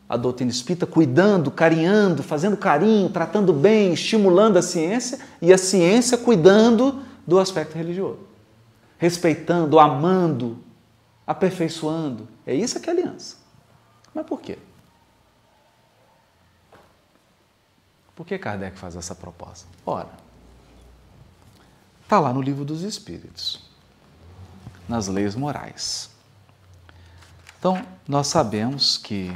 a doutrina espírita cuidando, carinhando, fazendo carinho, tratando bem, estimulando a ciência, e a ciência cuidando do aspecto religioso, respeitando, amando, aperfeiçoando. É isso que é aliança. Mas por quê? Por que Kardec faz essa proposta? Ora, está lá no Livro dos Espíritos, nas leis morais. Então, nós sabemos que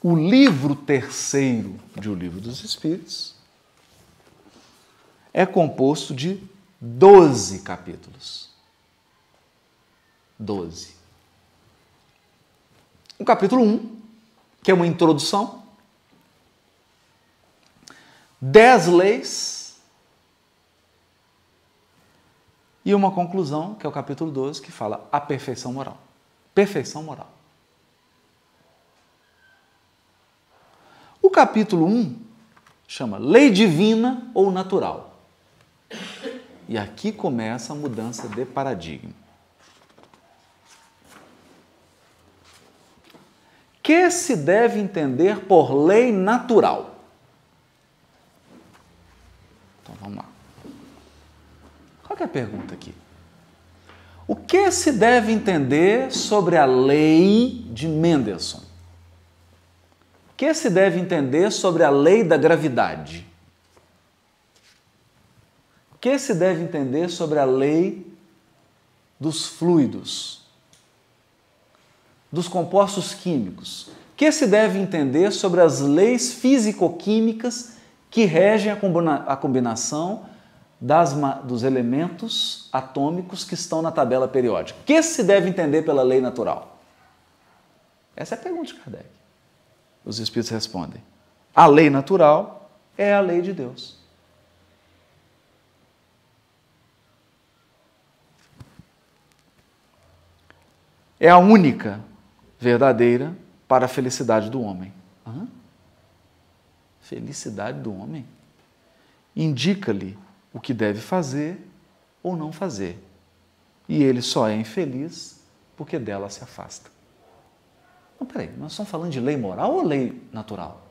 o livro terceiro de O Livro dos Espíritos é composto de 12 capítulos. 12. O capítulo 1, que é uma introdução, 10 leis e uma conclusão, que é o capítulo 12, que fala a perfeição moral. Perfeição moral. O capítulo 1 chama Lei Divina ou Natural. E aqui começa a mudança de paradigma. Que se deve entender por lei natural? Então vamos lá. Qual que é a pergunta aqui? O que se deve entender sobre a lei de Mendelssohn? O que se deve entender sobre a lei da gravidade? O que se deve entender sobre a lei dos fluidos? Dos compostos químicos? O que se deve entender sobre as leis físico-químicas que regem a combinação dos elementos atômicos que estão na tabela periódica? O que se deve entender pela lei natural? Essa é a pergunta de Kardec. Os Espíritos respondem: a lei natural é a lei de Deus. É a única verdadeira para a felicidade do homem. Hã? Felicidade do homem? Indica-lhe o que deve fazer ou não fazer. E ele só é infeliz porque dela se afasta. Não, peraí, nós estamos falando de lei moral ou lei natural?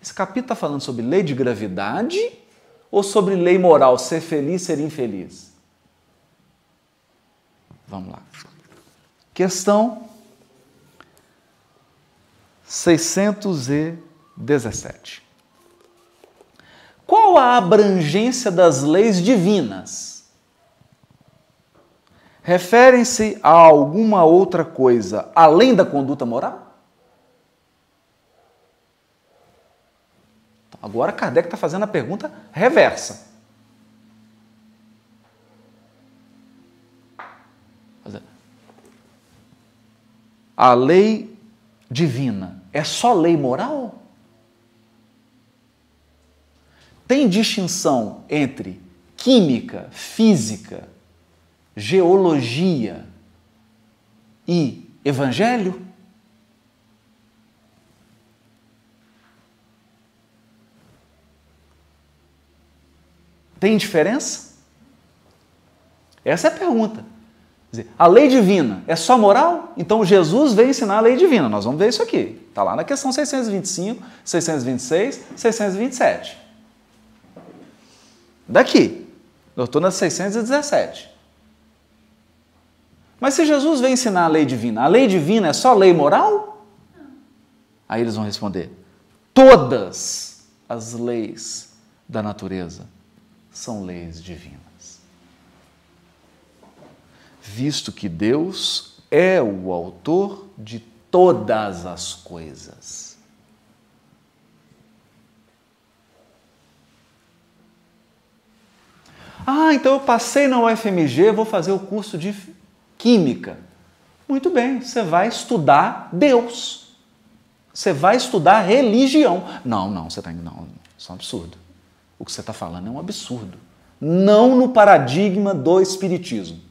Esse capítulo está falando sobre lei de gravidade ou sobre lei moral, ser feliz, ser infeliz? Vamos lá. Questão 617. Qual a abrangência das leis divinas? Referem-se a alguma outra coisa além da conduta moral? Agora Kardec está fazendo a pergunta reversa. A lei divina é só lei moral? Tem distinção entre química, física, geologia e evangelho? Tem diferença? Essa é a pergunta. Quer dizer, a lei divina é só moral? Então Jesus veio ensinar a lei divina. Nós vamos ver isso aqui. Está lá na questão 625, 626, 627. Daqui. Eu estou na 617. Mas se Jesus veio ensinar a lei divina é só lei moral? Aí eles vão responder: todas as leis da natureza são leis divinas. Visto que Deus é o autor de todas as coisas. Ah, então eu passei na UFMG, vou fazer o curso de Química. Muito bem, você vai estudar Deus. Você vai estudar religião. Não, isso é um absurdo. O que você está falando é um absurdo. Não no paradigma do espiritismo.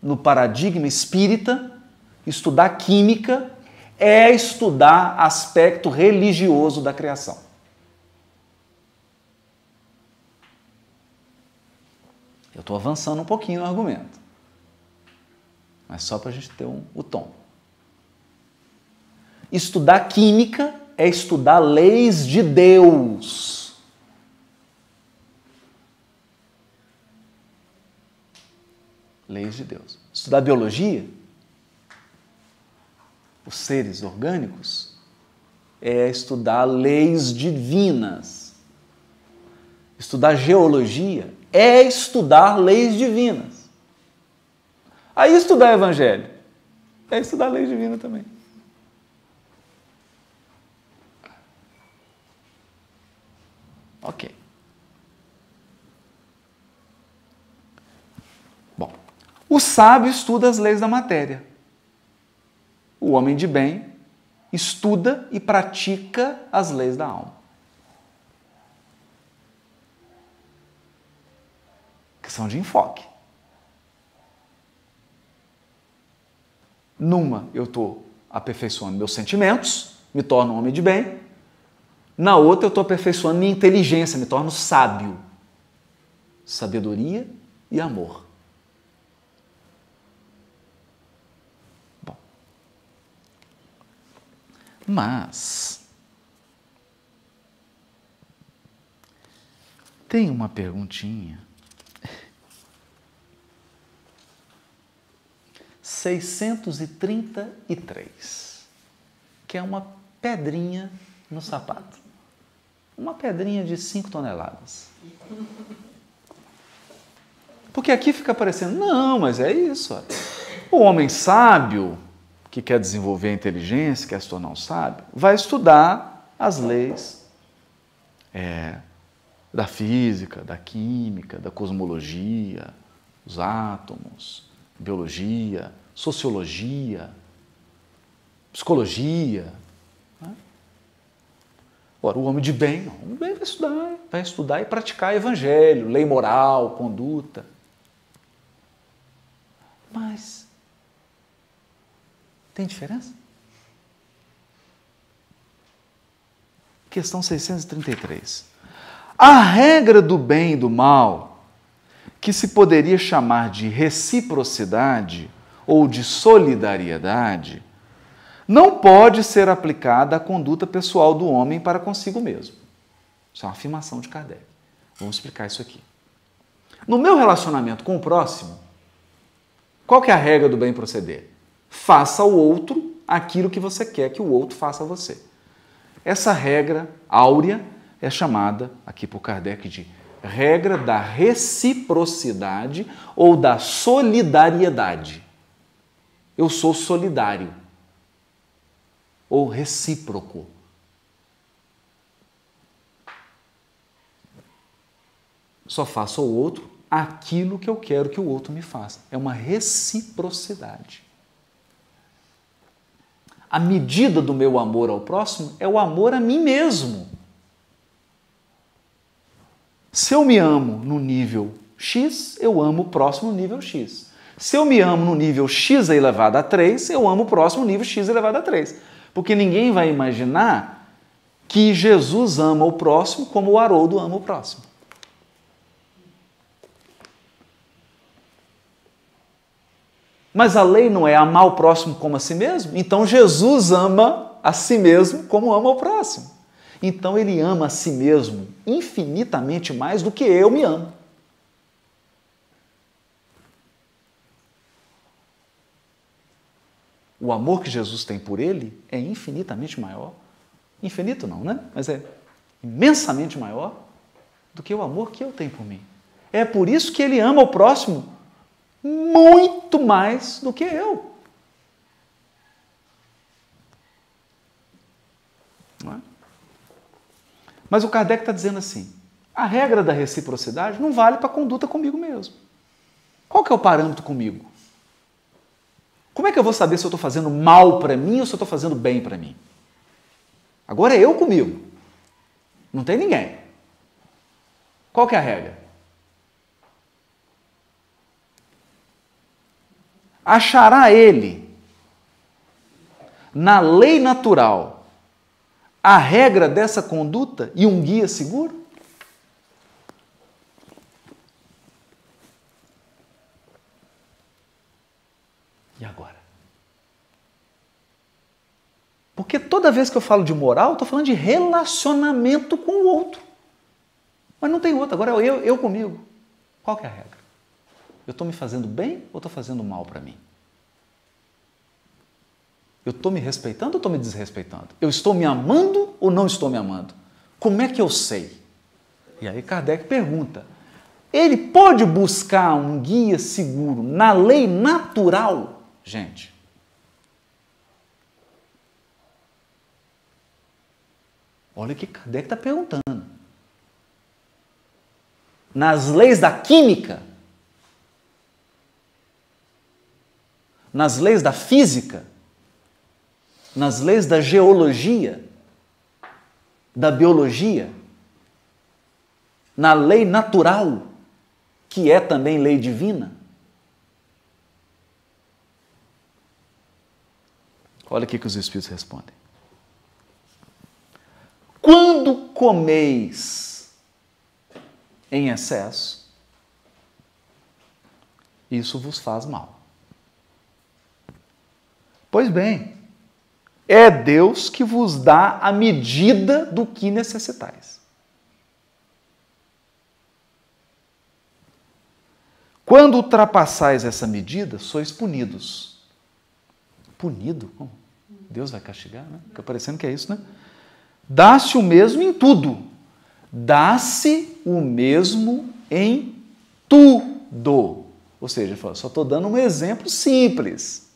No paradigma espírita, estudar química é estudar aspecto religioso da criação. estou avançando um pouquinho no argumento. Mas só para a gente ter o tom. Estudar química é estudar leis de Deus. Leis de Deus. Estudar biologia, os seres orgânicos, é estudar leis divinas. Estudar geologia é estudar leis divinas. Aí estudar evangelho é estudar leis divinas também. Ok. Bom, o sábio estuda as leis da matéria. O homem de bem estuda e pratica as leis da alma. Questão de enfoque. Numa, eu estou aperfeiçoando meus sentimentos, me torno um homem de bem. Na outra, eu estou aperfeiçoando minha inteligência, me torno sábio. Sabedoria e amor. Bom. Mas tem uma perguntinha. 633, que é uma pedrinha no sapato. Uma pedrinha de 5 toneladas. Porque aqui fica parecendo, não, mas é isso. Olha. O homem sábio, que quer desenvolver a inteligência, quer se tornar um sábio, vai estudar as leis da física, da química, da cosmologia, os átomos, biologia, sociologia, psicologia. Né? Ora, o homem de bem, não, o homem de bem vai estudar e praticar evangelho, lei moral, conduta. Mas tem diferença? Questão 633. A regra do bem e do mal, que se poderia chamar de reciprocidade ou de solidariedade, não pode ser aplicada à conduta pessoal do homem para consigo mesmo. Isso é uma afirmação de Kardec. Vamos explicar isso aqui. No meu relacionamento com o próximo, qual que é a regra do bem proceder? Faça ao outro aquilo que você quer que o outro faça a você. Essa regra áurea é chamada, aqui por Kardec, de regra da reciprocidade ou da solidariedade. Eu sou solidário ou recíproco. Só faço ao outro aquilo que eu quero que o outro me faça. É uma reciprocidade. A medida do meu amor ao próximo é o amor a mim mesmo. Se eu me amo no nível X, eu amo o próximo no nível X. Se eu me amo no nível x elevado a 3, eu amo o próximo nível x elevado a 3. Porque ninguém vai imaginar que Jesus ama o próximo como o Haroldo ama o próximo. Mas a lei não é amar o próximo como a si mesmo? Então Jesus ama a si mesmo como ama o próximo. Então ele ama a si mesmo infinitamente mais do que eu me amo. O amor que Jesus tem por ele é infinitamente maior. Infinito não, né? Mas é imensamente maior do que o amor que eu tenho por mim. É por isso que ele ama o próximo muito mais do que eu. Não é? Mas o Kardec está dizendo assim, a regra da reciprocidade não vale para a conduta comigo mesmo. Qual que é o parâmetro comigo? Como é que eu vou saber se eu estou fazendo mal para mim ou se eu estou fazendo bem para mim? Agora é eu comigo. Não tem ninguém. Qual que é a regra? Achará ele, na lei natural, a regra dessa conduta e um guia seguro? E agora? Porque toda vez que eu falo de moral, eu estou falando de relacionamento com o outro. Mas não tem outro, agora eu comigo. Qual que é a regra? Eu estou me fazendo bem ou estou fazendo mal para mim? Eu estou me respeitando ou estou me desrespeitando? Eu estou me amando ou não estou me amando? Como é que eu sei? E aí Kardec pergunta, ele pode buscar um guia seguro na lei natural? Gente, olha o que Kardec está perguntando. Nas leis da química, nas leis da física, nas leis da geologia, da biologia, na lei natural, que é também lei divina. Olha o que os Espíritos respondem. Quando comeis em excesso, isso vos faz mal. Pois bem, é Deus que vos dá a medida do que necessitais. Quando ultrapassais essa medida, sois punidos. Punido? Como? Deus vai castigar, né? Fica parecendo que é isso, né? Dá-se o mesmo em tudo. Dá-se o mesmo em tudo. Ou seja, só estou dando um exemplo simples,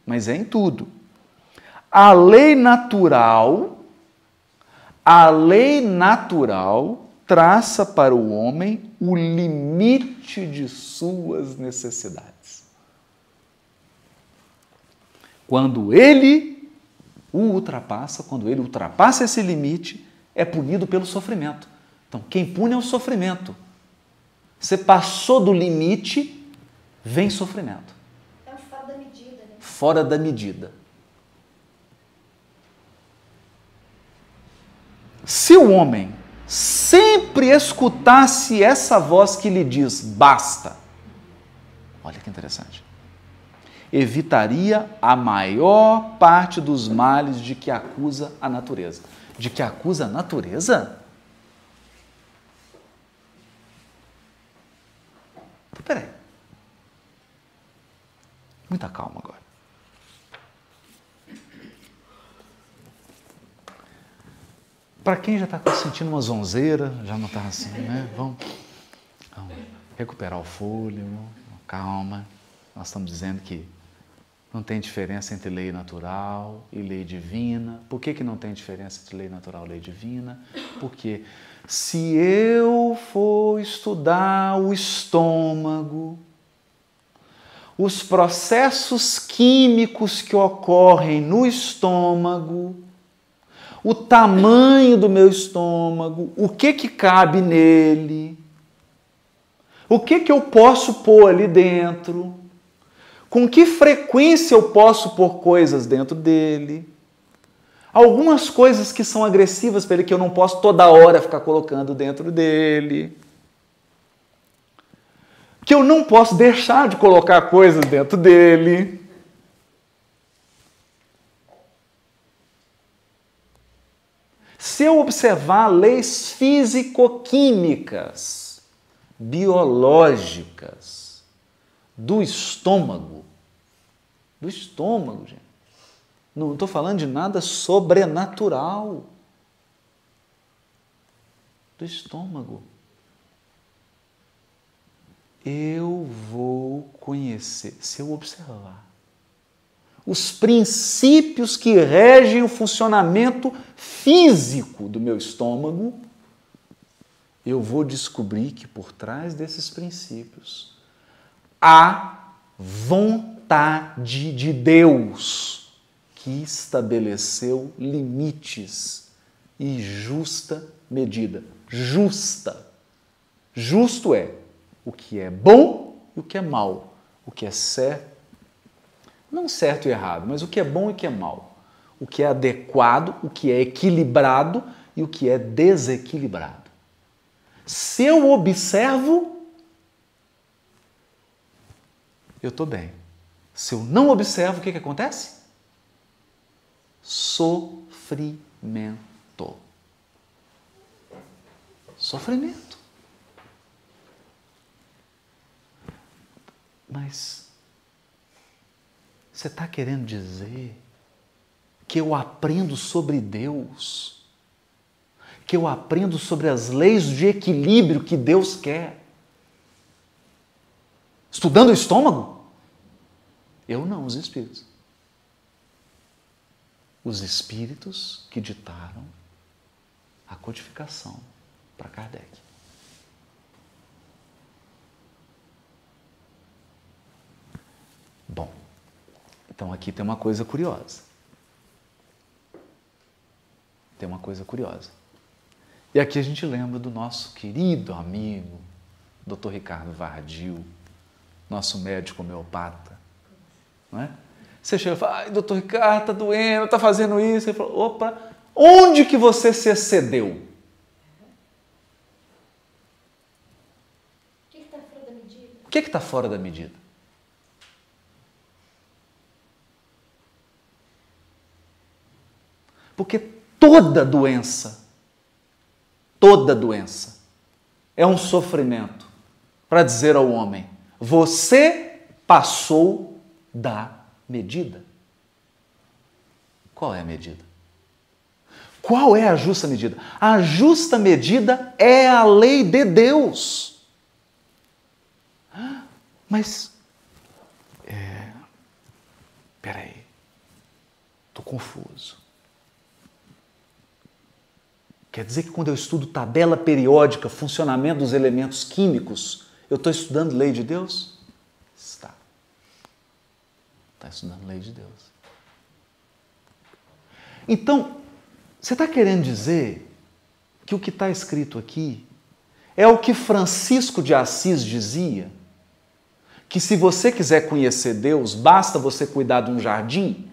mas é em tudo. A lei natural traça para o homem o limite de suas necessidades. Quando ele ultrapassa esse limite, é punido pelo sofrimento. Então, quem pune é o sofrimento. Você passou do limite, vem sofrimento. É fora da medida, né? Fora da medida. Se o homem sempre escutasse essa voz que lhe diz, basta, olha que interessante, evitaria a maior parte dos males de que acusa a natureza. De que acusa a natureza? Então, peraí. Muita calma agora. Para quem já está sentindo uma zonzeira, já não está assim, né? Vamos recuperar o fôlego, calma. Nós estamos dizendo que não tem diferença entre lei natural e lei divina. Por que não tem diferença entre lei natural e lei divina? Porque se eu for estudar o estômago, os processos químicos que ocorrem no estômago, o tamanho do meu estômago, o que cabe nele, o que eu posso pôr ali dentro, com que frequência eu posso pôr coisas dentro dele, algumas coisas que são agressivas para ele que eu não posso toda hora ficar colocando dentro dele, que eu não posso deixar de colocar coisas dentro dele. Se eu observar leis físico-químicas, biológicas, do estômago, gente. Não estou falando de nada sobrenatural. Do estômago. Eu vou conhecer, se eu observar, os princípios que regem o funcionamento físico do meu estômago, eu vou descobrir que por trás desses princípios há vontade de Deus que estabeleceu limites e justa medida. Justa. Justo é o que é bom e o que é mal, o que é certo, não certo e errado, mas o que é bom e o que é mal, o que é adequado, o que é equilibrado e o que é desequilibrado. Se eu observo, eu estou bem. Se eu não observo, o que acontece? Sofrimento. Sofrimento. Mas você está querendo dizer que eu aprendo sobre Deus, que eu aprendo sobre as leis de equilíbrio que Deus quer, estudando o estômago? Eu não, os espíritos. Os espíritos que ditaram a codificação para Kardec. Bom, então aqui tem uma coisa curiosa. Tem uma coisa curiosa. E aqui a gente lembra do nosso querido amigo, Dr. Ricardo Vardil, nosso médico homeopata. Não é? Você chega e fala, ai, doutor Ricardo, está doendo, está fazendo isso. Ele fala, opa, onde que você se excedeu? O que está fora da medida? O que está fora da medida? Porque toda doença é um sofrimento para dizer ao homem, você passou da medida. Qual é a medida? Qual é a justa medida? A justa medida é a lei de Deus. Mas, peraí, estou confuso. Quer dizer que quando eu estudo tabela periódica, funcionamento dos elementos químicos, eu estou estudando lei de Deus? Está estudando lei de Deus. Então, você está querendo dizer que o que está escrito aqui é o que Francisco de Assis dizia? Que se você quiser conhecer Deus, basta você cuidar de um jardim?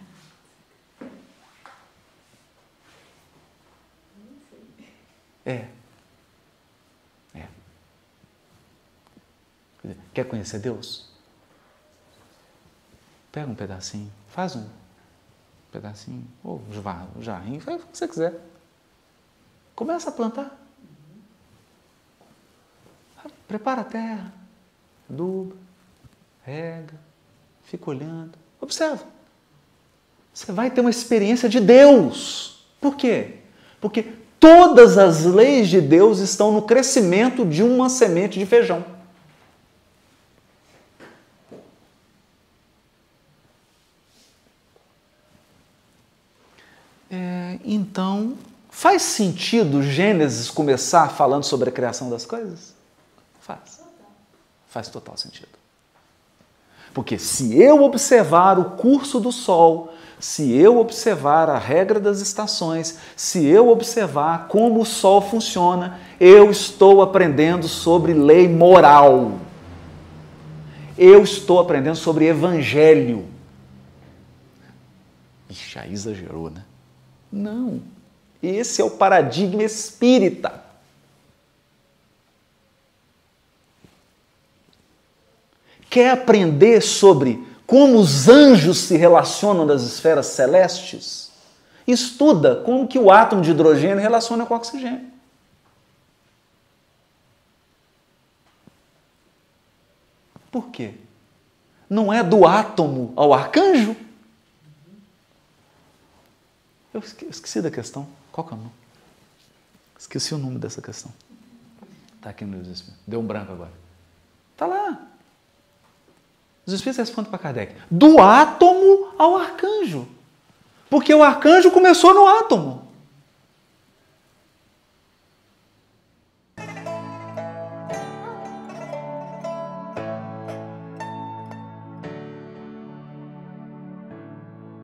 Quer conhecer Deus? Pega um pedacinho, faz um pedacinho, ou um jarrinho, faz o que você quiser. Começa a plantar. Prepara a terra, aduba, rega, fica olhando, observa. Você vai ter uma experiência de Deus. Por quê? Porque todas as leis de Deus estão no crescimento de uma semente de feijão. Então, faz sentido Gênesis começar falando sobre a criação das coisas? Faz. Faz total sentido. Porque se eu observar o curso do Sol, se eu observar a regra das estações, se eu observar como o Sol funciona, eu estou aprendendo sobre lei moral. Eu estou aprendendo sobre evangelho. Ixi, aí exagerou, né? Não. Esse é o paradigma espírita. Quer aprender sobre como os anjos se relacionam das esferas celestes? Estuda como que o átomo de hidrogênio relaciona com o oxigênio. Por quê? Não é do átomo ao arcanjo? Eu esqueci da questão. Qual que é o nome? Esqueci o nome dessa questão. Está aqui no livro dos Espíritos. Deu um branco agora. Está lá. Os Espíritos respondem para Kardec. Do átomo ao arcanjo. Porque o arcanjo começou no átomo.